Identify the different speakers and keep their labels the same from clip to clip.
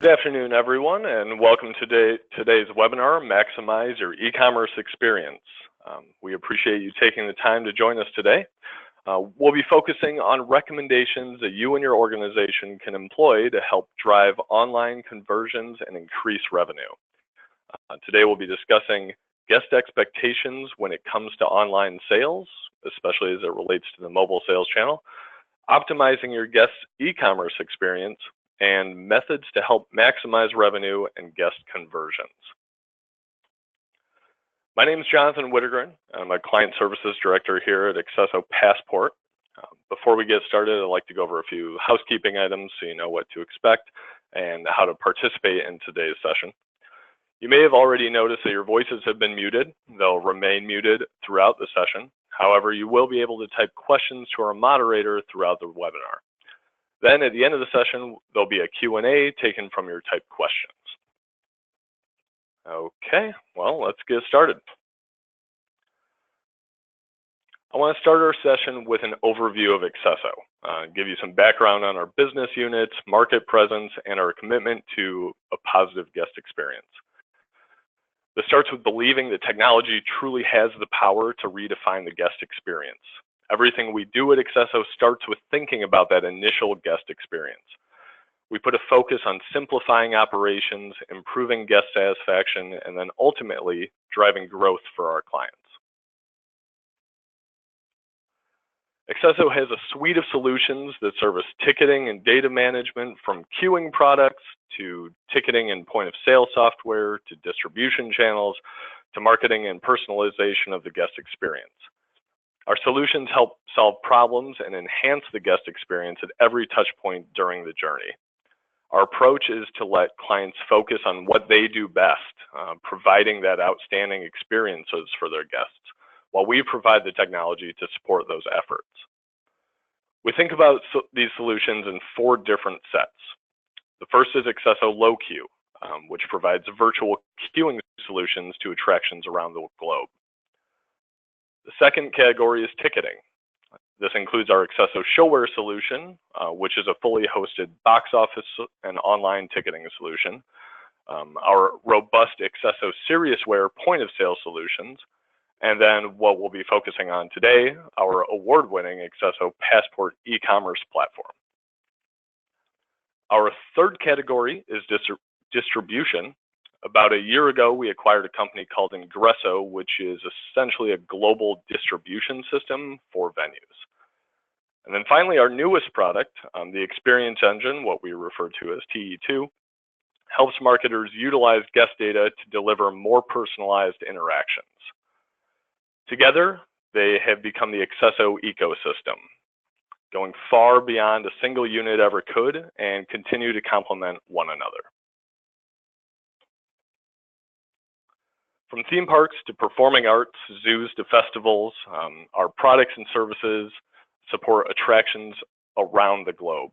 Speaker 1: Good afternoon, everyone, and welcome to today's webinar, Maximize Your E-Commerce Experience. We appreciate you taking the time to join us today. We'll be focusing on recommendations that you and your organization can employ to help drive online conversions and increase revenue. Today we'll be discussing guest expectations when it comes to online sales, especially as it relates to the mobile sales channel, optimizing your guest's e-commerce experience, and methods to help maximize revenue and guest conversions. My name is Jonathan Whittegren. I'm a Client Services Director here at Accesso Passport. Before we get started, I'd like to go over a few housekeeping items so you know what to expect and how to participate in today's session. You may have already noticed that your voices have been muted. They'll remain muted throughout the session. However, you will be able to type questions to our moderator throughout the webinar. Then at the end of the session, there'll be a Q&A taken from your typed questions. Okay, well, let's get started. I want to start our session with an overview of Accesso, give you some background on our business units, market presence, and our commitment to a positive guest experience. This starts with believing that technology truly has the power to redefine the guest experience. Everything we do at Accesso starts with thinking about that initial guest experience. We put a focus on simplifying operations, improving guest satisfaction, and then ultimately driving growth for our clients. Accesso has a suite of solutions that service ticketing and data management, from queuing products to ticketing and point of sale software to distribution channels to marketing and personalization of the guest experience. Our solutions help solve problems and enhance the guest experience at every touch point during the journey. Our approach is to let clients focus on what they do best, providing that outstanding experiences for their guests, while we provide the technology to support those efforts. We think about these solutions in 4 different sets. The first is Accesso Low Queue, which provides virtual queuing solutions to attractions around the globe. The second category is ticketing. This includes our Accesso Showware solution, which is a fully hosted box office and online ticketing solution. Our robust Accesso Seriousware point of sale solutions, and then what we'll be focusing on today, our award-winning Accesso Passport e-commerce platform. Our third category is distribution. About a year ago, we acquired a company called Ingresso, which is essentially a global distribution system for venues. And then finally, our newest product, the Experience Engine, what we refer to as TE2, helps marketers utilize guest data to deliver more personalized interactions. Together, they have become the Accesso ecosystem, going far beyond a single unit ever could and continue to complement one another. From theme parks to performing arts, zoos to festivals, our products and services support attractions around the globe.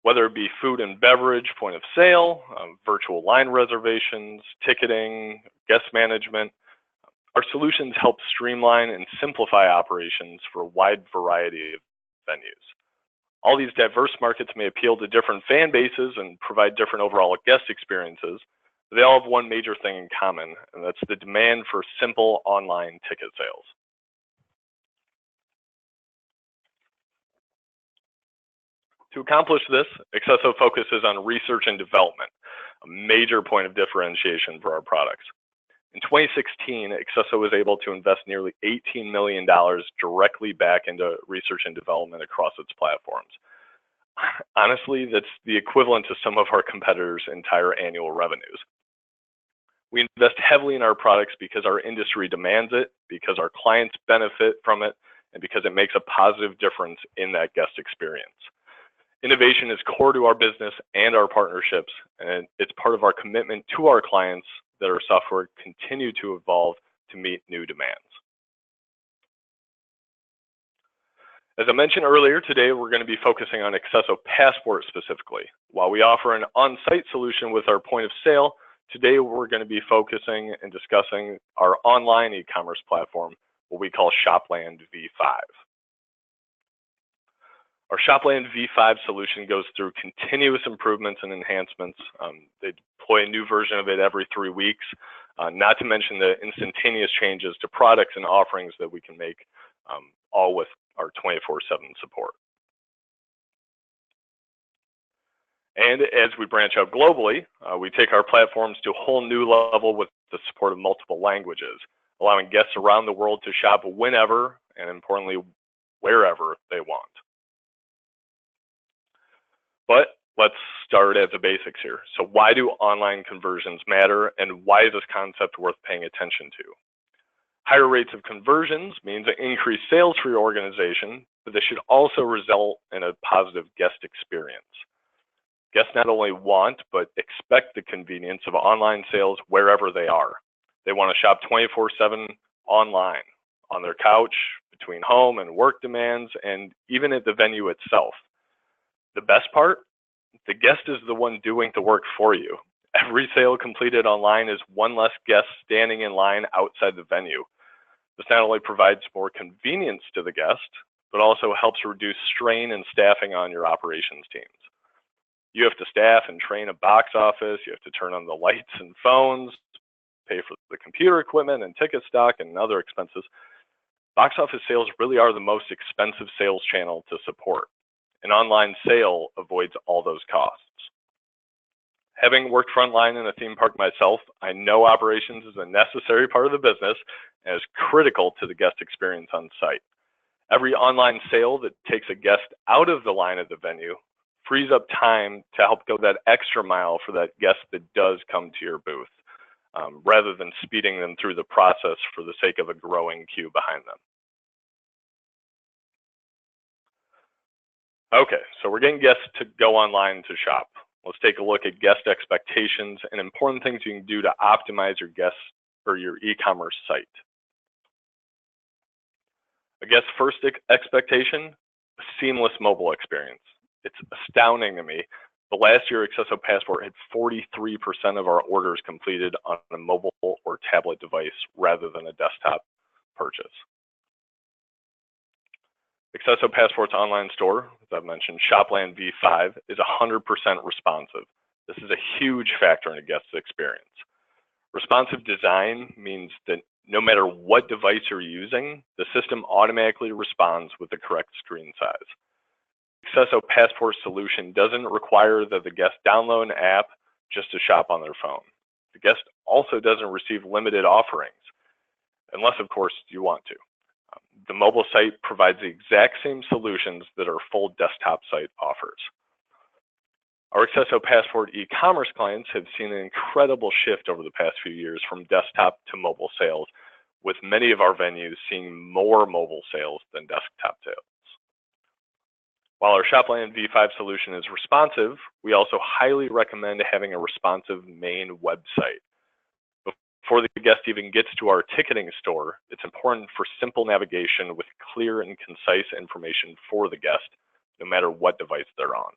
Speaker 1: Whether it be food and beverage, point of sale, virtual line reservations, ticketing, guest management, our solutions help streamline and simplify operations for a wide variety of venues. All these diverse markets may appeal to different fan bases and provide different overall guest experiences. They all have one major thing in common, and that's the demand for simple online ticket sales. To accomplish this, Accesso focuses on research and development, a major point of differentiation for our products. In 2016, Accesso was able to invest nearly $18 million directly back into research and development across its platforms. Honestly, that's the equivalent to some of our competitors' entire annual revenues. We invest heavily in our products because our industry demands it, because our clients benefit from it, and because it makes a positive difference in that guest experience. Innovation is core to our business and our partnerships, and it's part of our commitment to our clients that our software continue to evolve to meet new demands. As I mentioned earlier, today we're going to be focusing on Accesso Passport specifically. While we offer an on-site solution with our point of sale, today we're going to be focusing and discussing our online e-commerce platform, what we call Shopland V5. Our Shopland V5 solution goes through continuous improvements and enhancements. They deploy a new version of it every 3 weeks, not to mention the instantaneous changes to products and offerings that we can make, all with our 24/7 support. And as we branch out globally, we take our platforms to a whole new level with the support of multiple languages, allowing guests around the world to shop whenever and, importantly, wherever they want. But let's start at the basics here. So why do online conversions matter, and why is this concept worth paying attention to? Higher rates of conversions means increased sales for your organization, but this should also result in a positive guest experience. Guests not only want, but expect the convenience of online sales wherever they are. They want to shop 24/7 online, on their couch, between home and work demands, and even at the venue itself. The best part, the guest is the one doing the work for you. Every sale completed online is one less guest standing in line outside the venue. This not only provides more convenience to the guest, but also helps reduce strain and staffing on your operations teams. You have to staff and train a box office, you have to turn on the lights and phones, pay for the computer equipment and ticket stock and other expenses. Box office sales really are the most expensive sales channel to support. An online sale avoids all those costs. Having worked frontline in a theme park myself, I know operations is a necessary part of the business and is critical to the guest experience on site. Every online sale that takes a guest out of the line at the venue frees up time to help go that extra mile for that guest that does come to your booth, rather than speeding them through the process for the sake of a growing queue behind them. Okay, so we're getting guests to go online to shop. Let's take a look at guest expectations and important things you can do to optimize your guests or your e-commerce site. A guest's first expectation, a seamless mobile experience. It's astounding to me, but last year Accesso Passport had 43% of our orders completed on a mobile or tablet device rather than a desktop purchase. Accesso Passport's online store, as I've mentioned, Shopland V5, is 100% responsive. This is a huge factor in a guest's experience. Responsive design means that no matter what device you're using, the system automatically responds with the correct screen size. Accesso Passport solution doesn't require that the guest download an app just to shop on their phone. The guest also doesn't receive limited offerings, unless, of course, you want to. The mobile site provides the exact same solutions that our full desktop site offers. Our Accesso Passport e-commerce clients have seen an incredible shift over the past few years from desktop to mobile sales, with many of our venues seeing more mobile sales than desktop sales. While our Shopland V5 solution is responsive, we also highly recommend having a responsive main website. Before the guest even gets to our ticketing store, it's important for simple navigation with clear and concise information for the guest, no matter what device they're on.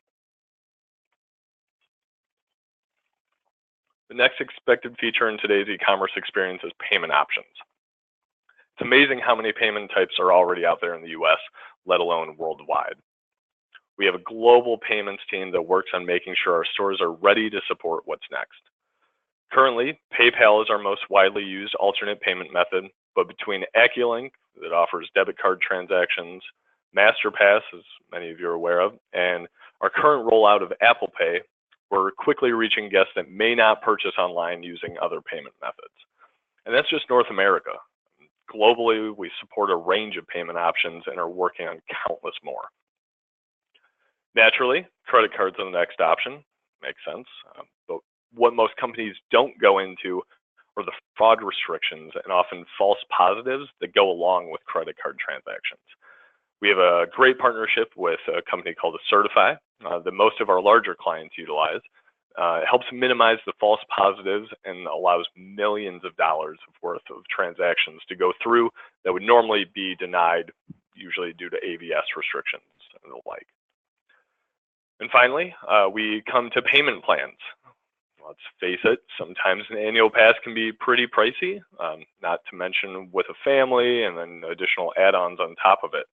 Speaker 1: The next expected feature in today's e-commerce experience is payment options. It's amazing how many payment types are already out there in the US, let alone worldwide. We have a global payments team that works on making sure our stores are ready to support what's next. Currently, PayPal is our most widely used alternate payment method, but between Acculink, that offers debit card transactions, MasterPass, as many of you are aware of, and our current rollout of Apple Pay, we're quickly reaching guests that may not purchase online using other payment methods. And that's just North America. Globally, we support a range of payment options and are working on countless more. Naturally, credit cards are the next option. Makes sense. But what most companies don't go into are the fraud restrictions and often false positives that go along with credit card transactions. We have a great partnership with a company called Certify that most of our larger clients utilize. It helps minimize the false positives and allows millions of dollars worth of transactions to go through that would normally be denied, usually due to AVS restrictions and the like. And finally, we come to payment plans. Let's face it, sometimes an annual pass can be pretty pricey, not to mention with a family and then additional add-ons on top of it.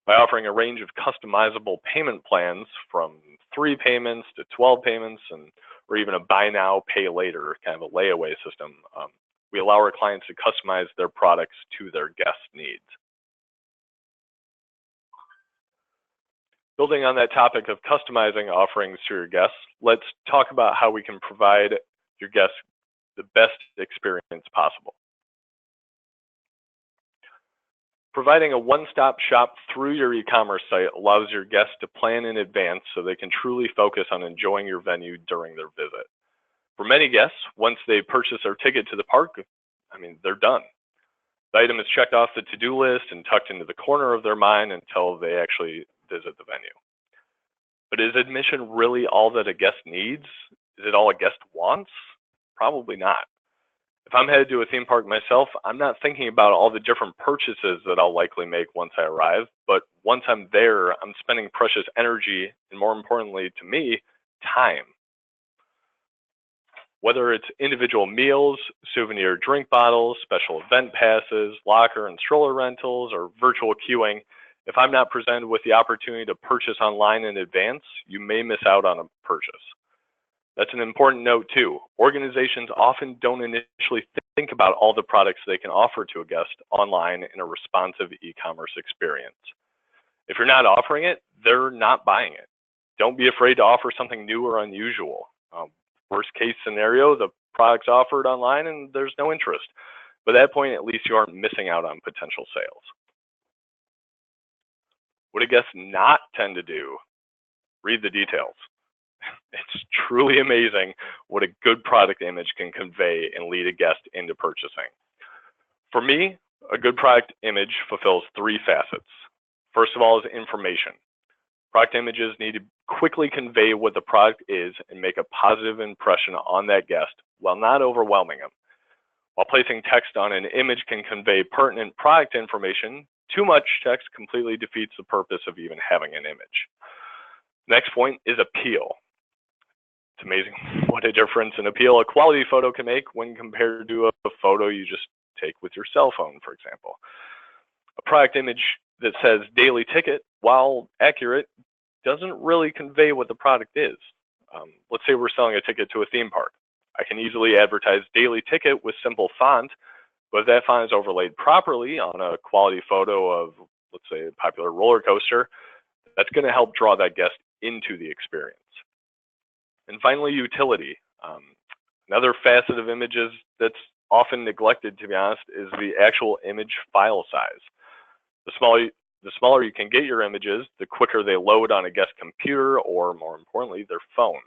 Speaker 1: by offering a range of customizable payment plans from 3 payments to 12 payments, or even a buy now, pay later kind of a layaway system. We allow our clients to customize their products to their guest needs. Building on that topic of customizing offerings to your guests, let's talk about how we can provide your guests the best experience possible. Providing a one-stop shop through your e-commerce site allows your guests to plan in advance so they can truly focus on enjoying your venue during their visit. For many guests, once they purchase their ticket to the park, they're done. The item is checked off the to-do list and tucked into the corner of their mind until they actually visit the venue. But is admission really all that a guest needs? Is it all a guest wants? Probably not. If I'm headed to a theme park myself, I'm not thinking about all the different purchases that I'll likely make once I arrive, but once I'm there, I'm spending precious energy and, more importantly to me, time. Whether it's individual meals, souvenir drink bottles, special event passes, locker and stroller rentals, or virtual queuing, if I'm not presented with the opportunity to purchase online in advance, you may miss out on a purchase. That's an important note too. Organizations often don't initially think about all the products they can offer to a guest online in a responsive e-commerce experience. If you're not offering it, they're not buying it. Don't be afraid to offer something new or unusual. Worst case scenario, the product's offered online and there's no interest. By that point, at least you aren't missing out on potential sales. What do guests not tend to do? Read the details. It's truly amazing what a good product image can convey and lead a guest into purchasing. For me, a good product image fulfills 3 facets. First of all is information. Product images need to quickly convey what the product is and make a positive impression on that guest while not overwhelming them. While placing text on an image can convey pertinent product information, too much text completely defeats the purpose of even having an image. Next point is appeal. It's amazing what a difference an appeal a quality photo can make when compared to a photo you just take with your cell phone, for example. A product image that says daily ticket, while accurate, doesn't really convey what the product is. Let's say we're selling a ticket to a theme park. I can easily advertise daily ticket with simple font, but if that font is overlaid properly on a quality photo of, let's say, a popular roller coaster, that's going to help draw that guest into the experience. And finally, utility. Another facet of images that's often neglected, to be honest, is the actual image file size. The smaller you can get your images, the quicker they load on a guest computer or, more importantly, their phone.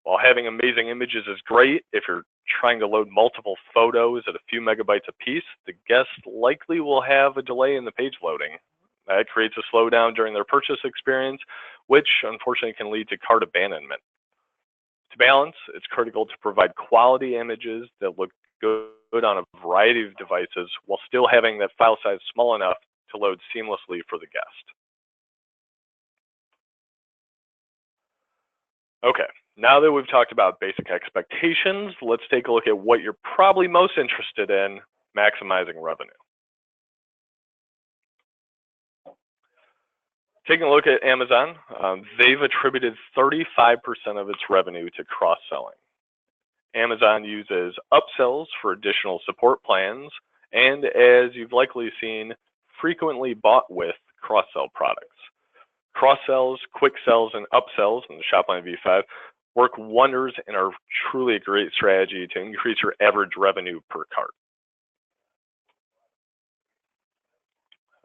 Speaker 1: While having amazing images is great, if you're trying to load multiple photos at a few megabytes a piece, the guest likely will have a delay in the page loading. That creates a slowdown during their purchase experience, which unfortunately can lead to cart abandonment. To balance, it's critical to provide quality images that look good on a variety of devices while still having that file size small enough to load seamlessly for the guest. Okay, now that we've talked about basic expectations, let's take a look at what you're probably most interested in, maximizing revenue. Taking a look at Amazon, they've attributed 35% of its revenue to cross-selling. Amazon uses upsells for additional support plans, and as you've likely seen, frequently bought with cross-sell products. Cross-sells, quick sells, and upsells in the Shopline V5 work wonders and are truly a great strategy to increase your average revenue per cart.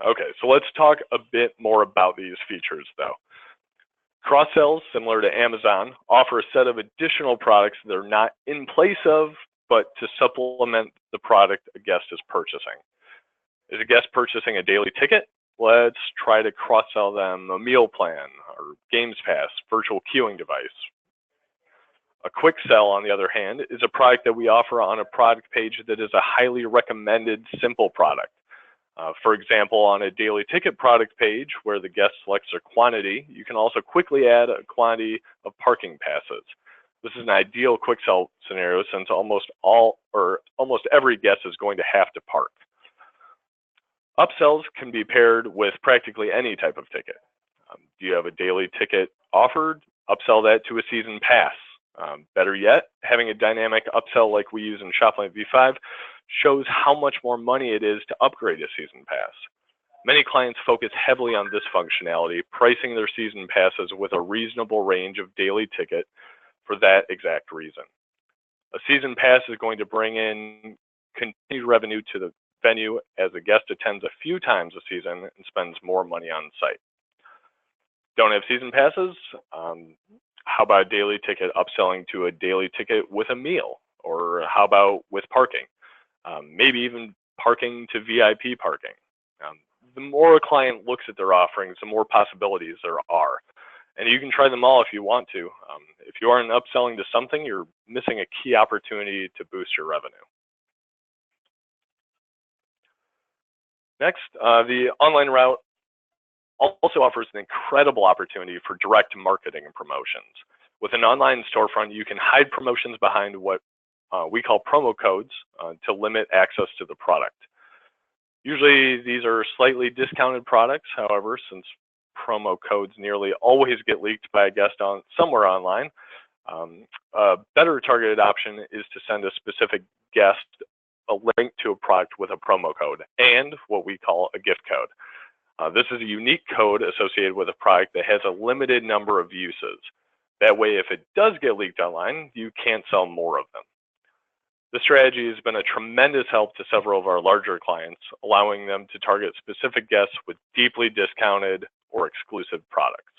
Speaker 1: Okay, so let's talk a bit more about these features though. Cross-sells, similar to Amazon, offer a set of additional products that are not in place of, but to supplement the product a guest is purchasing. Is a guest purchasing a daily ticket? Let's try to cross-sell them a meal plan or Games Pass, virtual queuing device. A quick sell, on the other hand, is a product that we offer on a product page that is a highly recommended simple product. For example, on a daily ticket product page where the guest selects their quantity, you can also quickly add a quantity of parking passes. This is an ideal quick sell scenario since almost every guest is going to have to park. Upsells can be paired with practically any type of ticket. Do you have a daily ticket offered? Upsell that to a season pass. Better yet, having a dynamic upsell like we use in ShopLine V5 shows how much more money it is to upgrade a season pass. Many clients focus heavily on this functionality, pricing their season passes with a reasonable range of daily ticket for that exact reason. A season pass is going to bring in continued revenue to the venue as a guest attends a few times a season and spends more money on site. Don't have season passes? How about a daily ticket upselling to a daily ticket with a meal? Or how about with parking? Maybe even parking to VIP parking. The more a client looks at their offerings, the more possibilities there are. And you can try them all if you want to. If you aren't upselling to something, you're missing a key opportunity to boost your revenue. Next, the online route also offers an incredible opportunity for direct marketing and promotions. With an online storefront, you can hide promotions behind what we call promo codes to limit access to the product. Usually these are slightly discounted products. However, since promo codes nearly always get leaked by a guest somewhere online, a better targeted option is to send a specific guest a link to a product with a promo code and what we call a gift code. This is a unique code associated with a product that has a limited number of uses. That way, if it does get leaked online, you can't sell more of them. This strategy has been a tremendous help to several of our larger clients, allowing them to target specific guests with deeply discounted or exclusive products.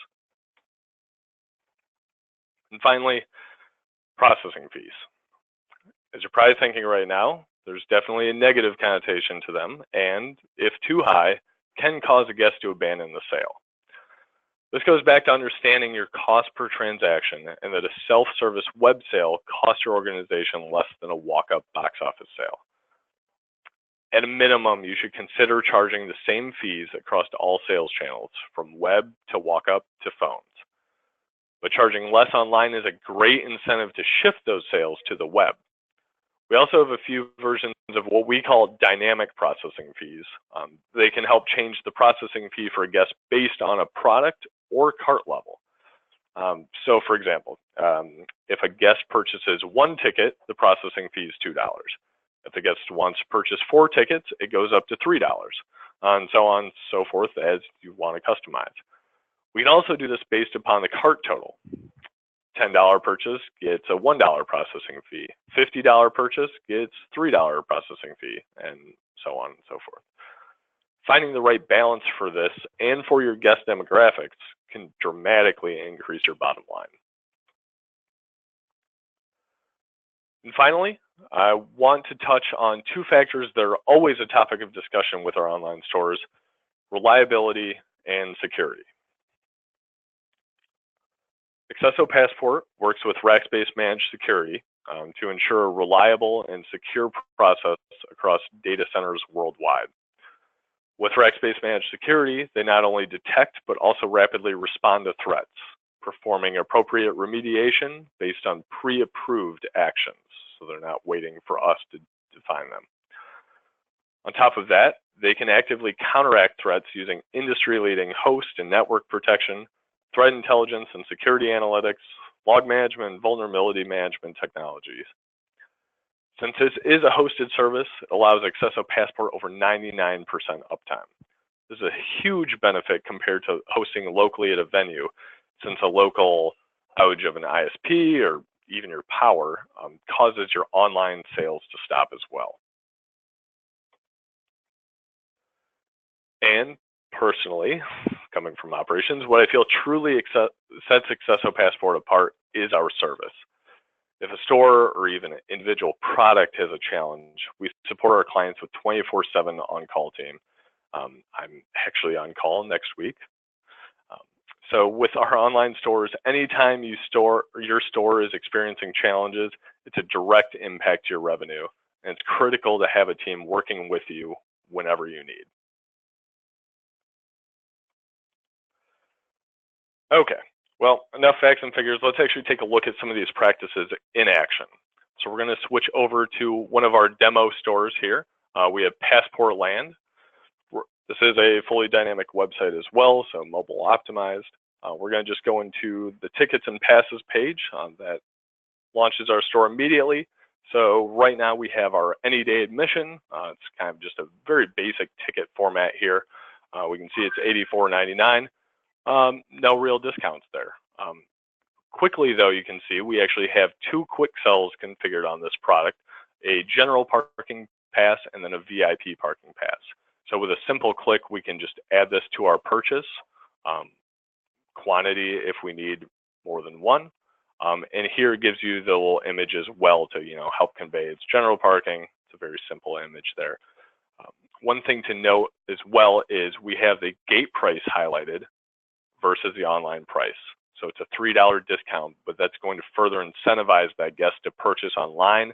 Speaker 1: And finally, processing fees. As you're probably thinking right now, there's definitely a negative connotation to them, and if too high, can cause a guest to abandon the sale. This goes back to understanding your cost per transaction and that a self-service web sale costs your organization less than a walk-up box office sale. At a minimum, you should consider charging the same fees across all sales channels, from web to walk-up to phones. But charging less online is a great incentive to shift those sales to the web. We also have a few versions of what we call dynamic processing fees. They can help change the processing fee for a guest based on a product or cart level. So for example, if a guest purchases one ticket, the processing fee is $2. If the guest wants to purchase 4 tickets, it goes up to $3, and so on and so forth as you want to customize. We can also do this based upon the cart total. $10 purchase gets a $1 processing fee. $50 purchase gets $3 processing fee, and so on and so forth. Finding the right balance for this and for your guest demographics can dramatically increase your bottom line. And finally, I want to touch on 2 factors that are always a topic of discussion with our online stores: reliability and security. Accesso Passport works with Rackspace Managed Security to ensure a reliable and secure process across data centers worldwide. With Rackspace Managed Security, they not only detect but also rapidly respond to threats, performing appropriate remediation based on pre-approved actions, so they're not waiting for us to define them. On top of that, they can actively counteract threats using industry-leading host and network protection, threat intelligence and security analytics, log management, and vulnerability management technologies. Since this is a hosted service, it allows Accesso Passport over 99% uptime. This is a huge benefit compared to hosting locally at a venue, since a local outage of an ISP or even your power causes your online sales to stop as well. And personally, coming from operations, what I feel truly sets Accesso Passport apart is our service. If a store or even an individual product has a challenge, we support our clients with 24/7 on-call team. I'm actually on call next week. So with our online stores, anytime your store is experiencing challenges, it's a direct impact to your revenue, and it's critical to have a team working with you whenever you need. Okay, well, enough facts and figures. Let's actually take a look at some of these practices in action. So we're going to switch over to one of our demo stores here. We have Passport Land. This is a fully dynamic website as well, so mobile optimized. We're going to just go into the tickets and passes page that launches our store immediately. So right now we have our any day admission. It's kind of just a very basic ticket format here. We can see it's $84.99. No real discounts there. Quickly though, you can see we actually have two quick sells configured on this product, a general parking pass and then a VIP parking pass. So with a simple click, we can just add this to our purchase, quantity if we need more than one. And here it gives you the little image as well to help convey its general parking. It's a very simple image there. One thing to note as well is we have the gate price highlighted versus the online price. So it's a $3 discount, but that's going to further incentivize that guest to purchase online,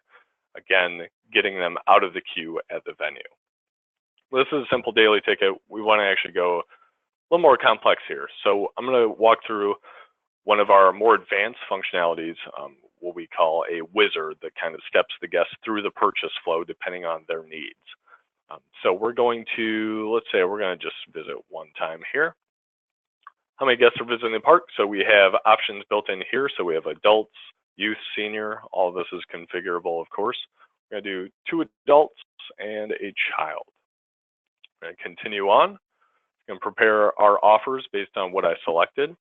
Speaker 1: again, getting them out of the queue at the venue. This is a simple daily ticket. We want to actually go a little more complex here. So I'm going to walk through one of our more advanced functionalities, what we call a wizard that kind of steps the guest through the purchase flow depending on their needs. So we're going to, let's say we're going to just visit one time here. How many guests are visiting the park? So we have options built in here. So we have adults, youth, senior. All of this is configurable, of course. We're going to do 2 adults and a child. We're going to continue on. We're going to prepare our offers based on what I selected.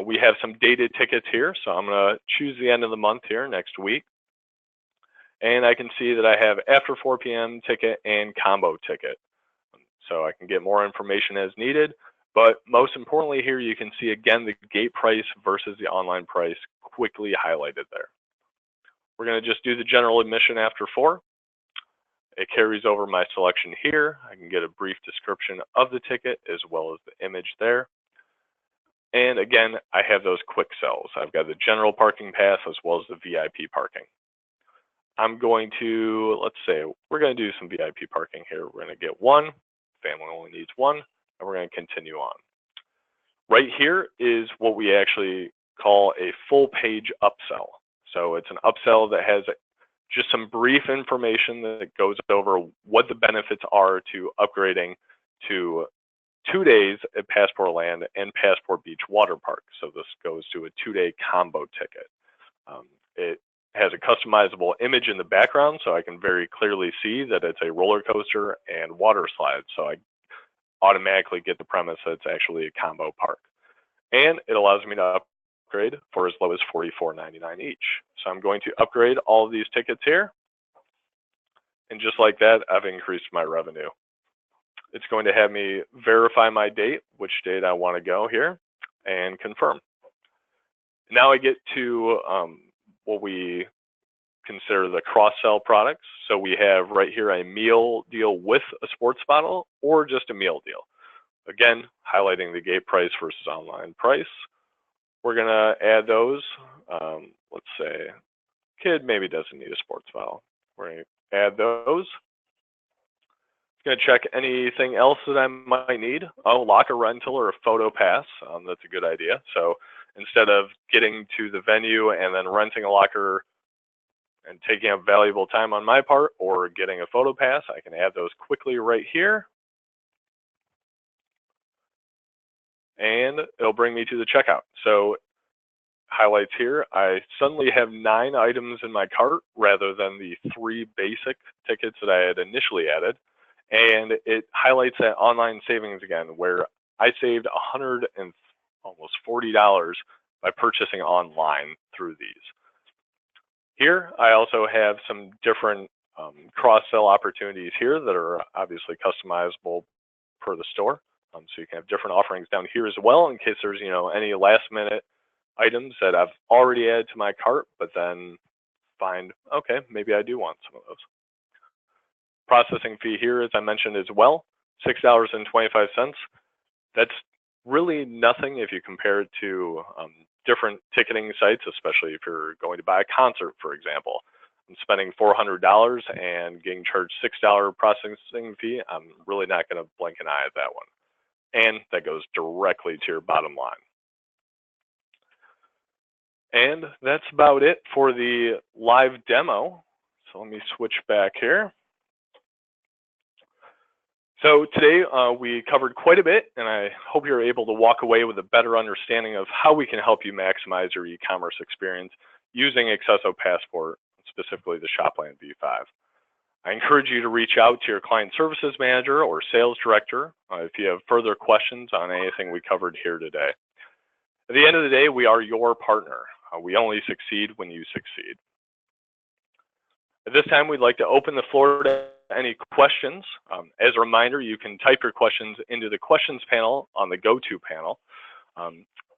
Speaker 1: We have some dated tickets here. So I'm going to choose the end of the month here next week. And I can see that I have after 4 p.m. ticket and combo ticket. So I can get more information as needed. But most importantly here, you can see again the gate price versus the online price quickly highlighted there. We're going to just do the general admission after 4. It carries over my selection here. I can get a brief description of the ticket as well as the image there. And again, I have those quick sells. I've got the general parking pass as well as the VIP parking. I'm going to, let's say, we're going to do some VIP parking here. We're going to get 1. Family only needs 1. And we're going to continue on. Right here is what we actually call a full page upsell. So it's an upsell that has just some brief information that goes over what the benefits are to upgrading to 2 days at Passport Land and Passport Beach Water Park. So this goes to a 2-day combo ticket. It has a customizable image in the background, so I can very clearly see that it's a roller coaster and water slide. So I automatically get the premise that it's actually a combo park. And it allows me to upgrade for as low as $44.99 each. So I'm going to upgrade all of these tickets here. And just like that, I've increased my revenue. It's going to have me verify my date, which date I want to go here, and confirm. Now I get to what we consider the cross-sell products. So we have right here a meal deal with a sports bottle or just a meal deal. Again, highlighting the gate price versus online price. We're going to add those. Let's say kid maybe doesn't need a sports bottle. We're going to add those. Going to check anything else that I might need. Oh, locker rental or a photo pass. That's a good idea. So instead of getting to the venue and then renting a locker and taking up valuable time on my part or getting a photo pass, I can add those quickly right here. And it'll bring me to the checkout. So highlights here, I suddenly have 9 items in my cart rather than the 3 basic tickets that I had initially added. And it highlights that online savings again, where I saved almost $40 by purchasing online through these. Here, I also have some different cross-sell opportunities here that are obviously customizable per the store. So you can have different offerings down here as well in case there's any last-minute items that I've already added to my cart, but then find, okay, maybe I do want some of those. Processing fee here, as I mentioned as well, $6.25. That's really nothing if you compare it to different ticketing sites, especially if you're going to buy a concert, for example. I'm spending $400 and getting charged $6 processing fee. I'm really not going to blink an eye at that one. And that goes directly to your bottom line. And that's about it for the live demo. So let me switch back here. So today we covered quite a bit, and I hope you're able to walk away with a better understanding of how we can help you maximize your e-commerce experience using Accesso Passport, specifically the Shopland V5. I encourage you to reach out to your client services manager or sales director if you have further questions on anything we covered here today. At the end of the day, we are your partner. We only succeed when you succeed. At this time, we'd like to open the floor to any questions. As a reminder, you can type your questions into the questions panel on the go-to panel.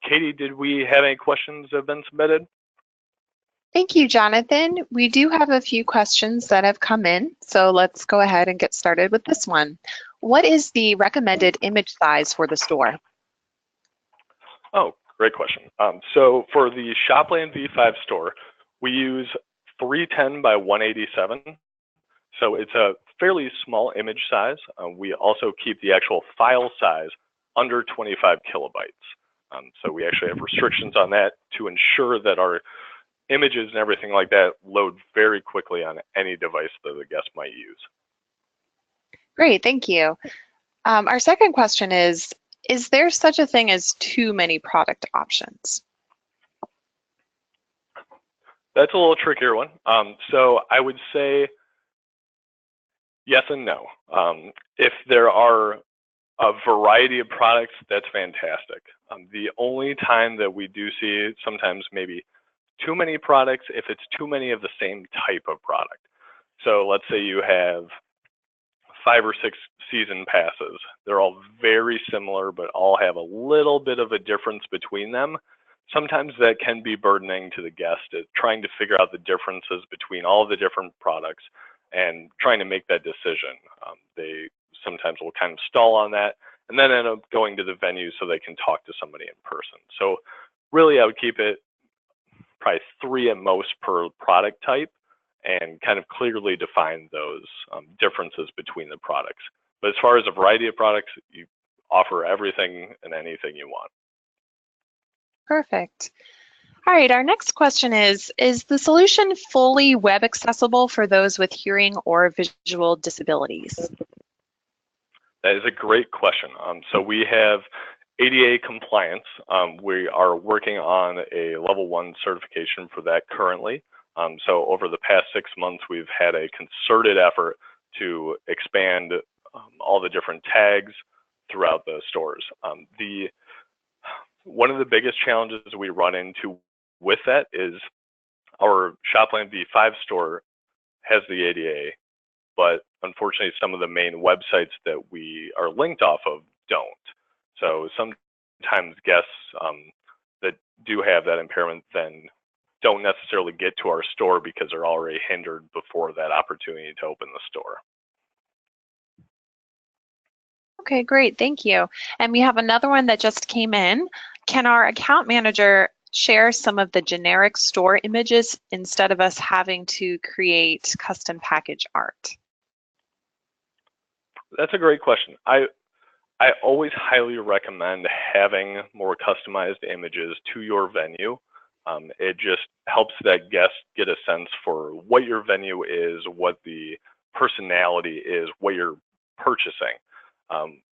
Speaker 1: Katie, did we have any questions that have been submitted?
Speaker 2: Thank you, Jonathan. We do have a few questions that have come in, so let's go ahead and get started with this one. What is the recommended image size for the store?
Speaker 1: Oh, great question. So for the Shopland V5 store, we use 310 by 187. So it's a fairly small image size. We also keep the actual file size under 25 kilobytes. So we actually have restrictions on that to ensure that our images and everything like that load very quickly on any device that the guest might use.
Speaker 2: Great, thank you. Our second question is there such a thing as too many product options?
Speaker 1: That's a little trickier one. So I would say yes and no. If there are a variety of products, that's fantastic. The only time that we do see sometimes maybe too many products if it's too many of the same type of product. So let's say you have 5 or 6 season passes. They're all very similar, but all have a little bit of a difference between them. Sometimes that can be burdening to the guest at trying to figure out the differences between all the different products and trying to make that decision. They sometimes will kind of stall on that and then end up going to the venue so they can talk to somebody in person. So really I would keep it probably 3 at most per product type and kind of clearly define those differences between the products. But as far as a variety of products, you offer everything and anything you want.
Speaker 2: Perfect. All right, our next question is the solution fully web accessible for those with hearing or visual disabilities?
Speaker 1: That is a great question. So we have ADA compliance. We are working on a level 1 certification for that currently. So over the past 6 months, we've had a concerted effort to expand all the different tags throughout the stores. One of the biggest challenges we run into with that is our Shopland V5 store has the ADA, but unfortunately some of the main websites that we are linked off of don't. So sometimes guests that do have that impairment then don't necessarily get to our store because they're already hindered before that opportunity to open the store.
Speaker 2: Okay, great, thank you. And we have another one that just came in. Can our account manager share some of the generic store images instead of us having to create custom package art?
Speaker 1: That's a great question. I always highly recommend having more customized images to your venue. It just helps that guest get a sense for what your venue is, what the personality is, what you're purchasing.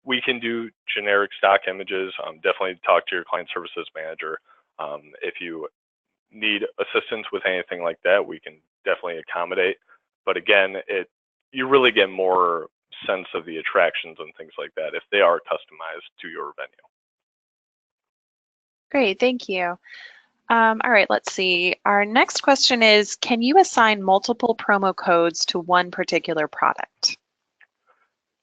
Speaker 1: We can do generic stock images. Definitely talk to your client services manager. If you need assistance with anything like that, we can definitely accommodate. But again, you really get more sense of the attractions and things like that if they are customized to your venue.
Speaker 2: Great, thank you. All right, let's see. Our next question is, can you assign multiple promo codes to one particular product?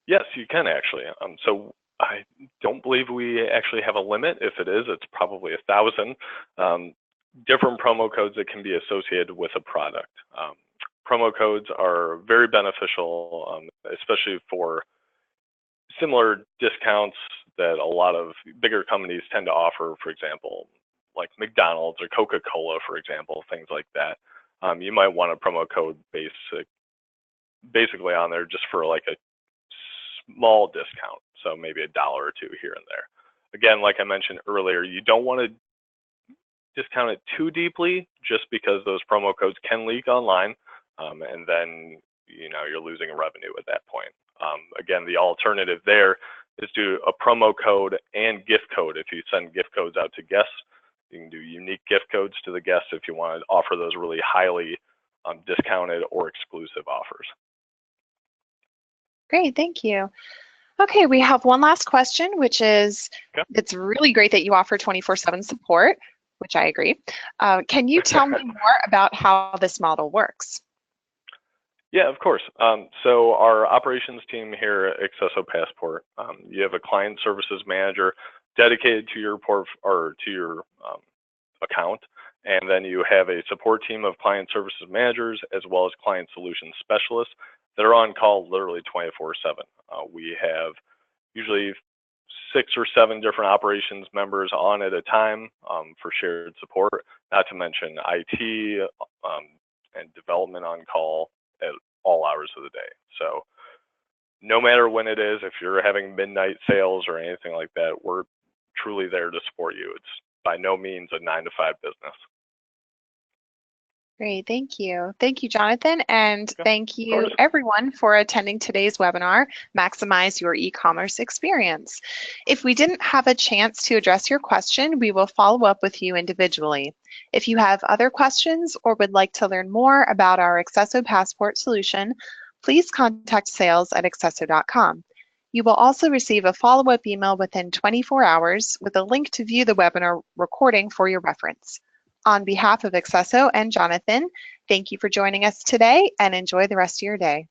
Speaker 1: Yes, you can actually. So I don't believe we actually have a limit. If it is, it's probably 1,000 different promo codes that can be associated with a product. Promo codes are very beneficial, especially for similar discounts that a lot of bigger companies tend to offer, for example, like McDonald's or Coca-Cola, for example, things like that. You might want a promo code basically on there just for like a small discount, so maybe $1 or $2 here and there. Again, like I mentioned earlier, you don't want to discount it too deeply just because those promo codes can leak online, and then you're losing revenue at that point. Again, the alternative there is do a promo code and gift code. If you send gift codes out to guests, you can do unique gift codes to the guests if you want to offer those really highly discounted or exclusive offers.
Speaker 2: Great, thank you. Okay, we have one last question, which is, it's really great that you offer 24/7 support, which I agree. Can you tell me more about how this model works?
Speaker 1: Yeah, of course. So our operations team here at Accesso Passport, you have a client services manager dedicated to your account, and then you have a support team of client services managers as well as client solutions specialists that are on call literally 24/7. We have usually 6 or 7 different operations members on at a time for shared support, not to mention IT and development on call at all hours of the day. So no matter when it is, if you're having midnight sales or anything like that, we're truly there to support you. It's by no means a 9-to-5 business.
Speaker 2: Great, thank you. Thank you, Jonathan, and thank you
Speaker 1: course.
Speaker 2: everyone for attending today's webinar, Maximize Your E-commerce Experience. If we didn't have a chance to address your question, we will follow up with you individually. If you have other questions or would like to learn more about our Accesso Passport solution, please contact sales@accesso.com. You will also receive a follow-up email within 24 hours with a link to view the webinar recording for your reference. On behalf of Accesso and Jonathan, thank you for joining us today and enjoy the rest of your day.